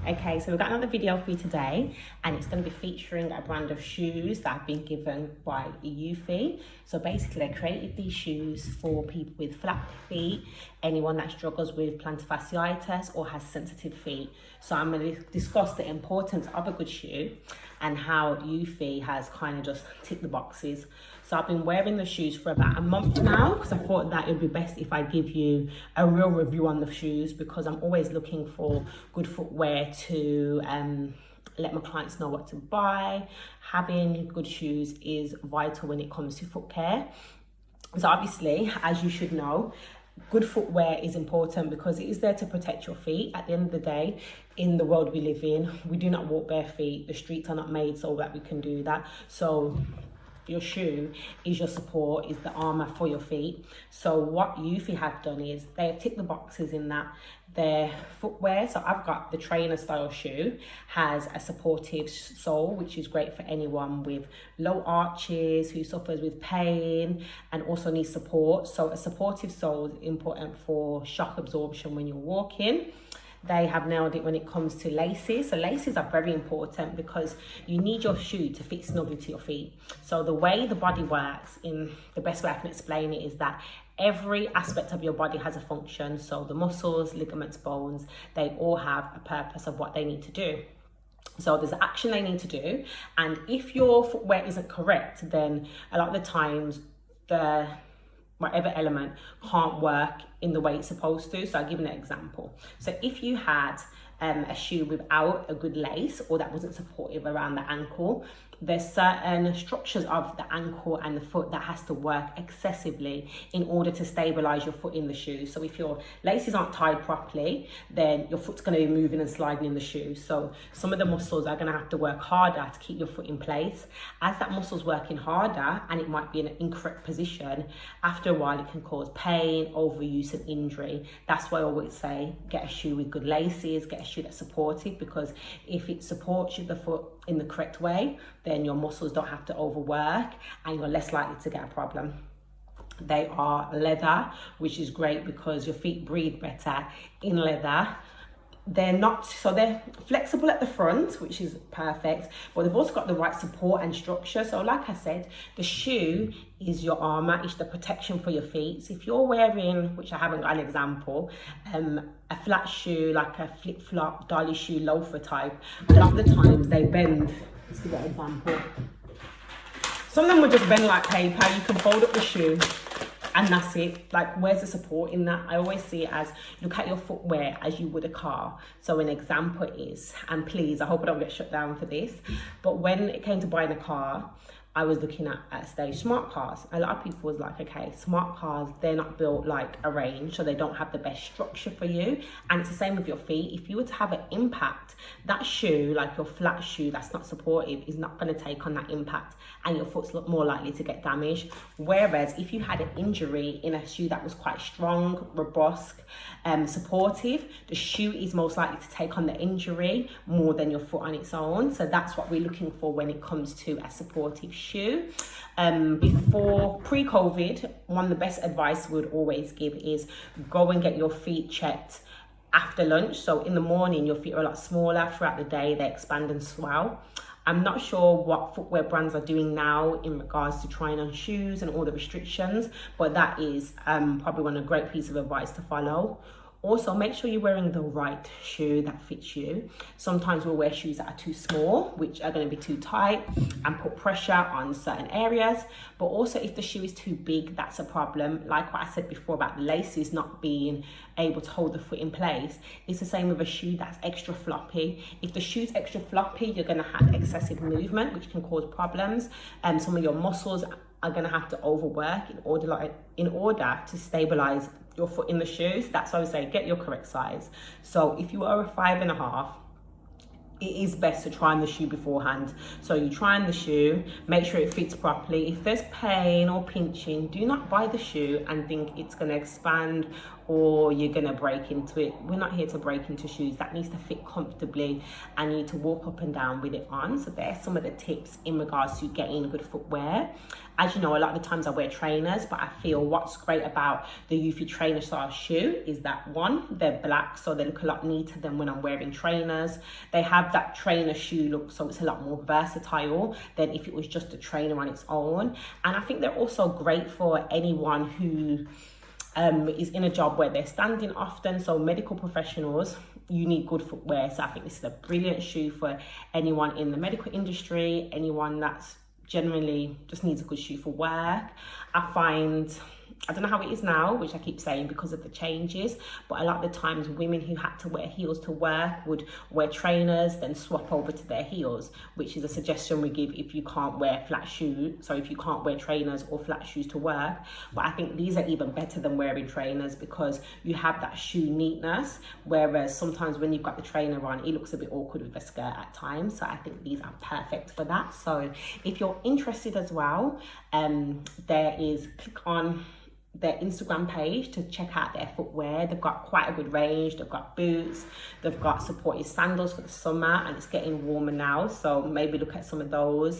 Okay, so we've got another video for you today, and it's going to be featuring a brand of shoes that have been given by Uufey. So basically, they created these shoes for people with flat feet, anyone that struggles with plantar fasciitis or has sensitive feet. So I'm going to discuss the importance of a good shoe and how Uufey has kind of just ticked the boxes. So I've been wearing the shoes for about a month now, because I thought that it would be best if I give you a real review on the shoes, because I'm always looking for good footwear to let my clients know what to buy. Having good shoes is vital when it comes to foot care. So obviously, as you should know, good footwear is important because it is there to protect your feet. At the end of the day, in the world we live in, we do not walk bare feet. The streets are not made so that we can do that. So your shoe is your support, is the armor for your feet. So what Uufey have done is they have ticked the boxes in that their footwear. So I've got the trainer style shoe, has a supportive sole, which is great for anyone with low arches, who suffers with pain and also needs support. So a supportive sole is important for shock absorption when you're walking. They have nailed it when it comes to laces. So laces are very important because you need your shoe to fit snugly to your feet. So the way the body works, in the best way I can explain it, is that every aspect of your body has a function. So the muscles, ligaments, bones, they all have a purpose of what they need to do. So there's action they need to do. And if your footwear isn't correct, then a lot of the times whatever element can't work in the way it's supposed to. So I'll give you an example. So if you had a shoe without a good lace, or that wasn't supportive around the ankle, there's certain structures of the ankle and the foot that has to work excessively in order to stabilize your foot in the shoe. So if your laces aren't tied properly, then your foot's going to be moving and sliding in the shoe. So some of the muscles are going to have to work harder to keep your foot in place. As that muscle's working harder and it might be in an incorrect position, after a while it can cause pain, overuse and injury. That's why I always say get a shoe with good laces, get a shoe that's supportive, because if it supports the foot in the correct way, then your muscles don't have to overwork and you're less likely to get a problem. They are leather, which is great because your feet breathe better in leather. They're flexible at the front, which is perfect, but they've also got the right support and structure. So like I said, the shoe is your armor, it's the protection for your feet. So if you're wearing, which I haven't got an example, a flat shoe, like a flip-flop, dolly shoe, loafer type, a lot of the times they bend. Let's give that an example. Some of them will just bend like paper. You can fold up the shoe and that's it. Like, where's the support in that? I always see it as, look at your footwear as you would a car. So an example is, and please, I hope I don't get shut down for this, but when it came to buying a car, I was looking at stage smart cars. A lot of people was like, okay, smart cars, they're not built like a range, so they don't have the best structure for you. And it's the same with your feet. If you were to have an impact, that shoe, like your flat shoe that's not supportive, is not going to take on that impact and your foot's more likely to get damaged. Whereas if you had an injury in a shoe that was quite strong, robust, supportive, the shoe is most likely to take on the injury more than your foot on its own. So that's what we're looking for when it comes to a supportive shoe. Pre-COVID, one of the best advice we would always give is go and get your feet checked after lunch. So in the morning, your feet are a lot smaller. Throughout the day, they expand and swell. I'm not sure what footwear brands are doing now in regards to trying on shoes and all the restrictions, but that is probably one of the great pieces of advice to follow. Also, make sure you're wearing the right shoe that fits you. Sometimes we'll wear shoes that are too small, which are going to be too tight and put pressure on certain areas. But also, if the shoe is too big, that's a problem. Like what I said before about the laces not being able to hold the foot in place, it's the same with a shoe that's extra floppy. If the shoe's extra floppy, you're going to have excessive movement, which can cause problems. Some of your muscles are going to have to overwork in order to stabilize your foot in the shoes. That's why I would say get your correct size. So if you are a 5.5, it is best to try on the shoe beforehand. So you try on the shoe, make sure it fits properly. If there's pain or pinching, do not buy the shoe and think it's going to expand or you're gonna break into it. We're not here to break into shoes. That needs to fit comfortably and you need to walk up and down with it on. So there's some of the tips in regards to getting good footwear. As you know, a lot of the times I wear trainers, but I feel what's great about the Uufey trainer style shoe is that one, they're black, so they look a lot neater than when I'm wearing trainers. They have that trainer shoe look, so it's a lot more versatile than if it was just a trainer on its own. And I think they're also great for anyone who is in a job where they're standing often. So medical professionals, you need good footwear. So I think this is a brilliant shoe for anyone in the medical industry, anyone that's generally just needs a good shoe for work. I find, I don't know how it is now, which I keep saying because of the changes, but a lot of the times women who had to wear heels to work would wear trainers, then swap over to their heels, which is a suggestion we give if you can't wear flat shoes. So if you can't wear trainers or flat shoes to work. But I think these are even better than wearing trainers because you have that shoe neatness, whereas sometimes when you've got the trainer on, it looks a bit awkward with the skirt at times. So I think these are perfect for that. So if you're interested as well, click on their Instagram page to check out their footwear. They've got quite a good range. They've got boots, they've got supported sandals for the summer, and it's getting warmer now, so maybe look at some of those.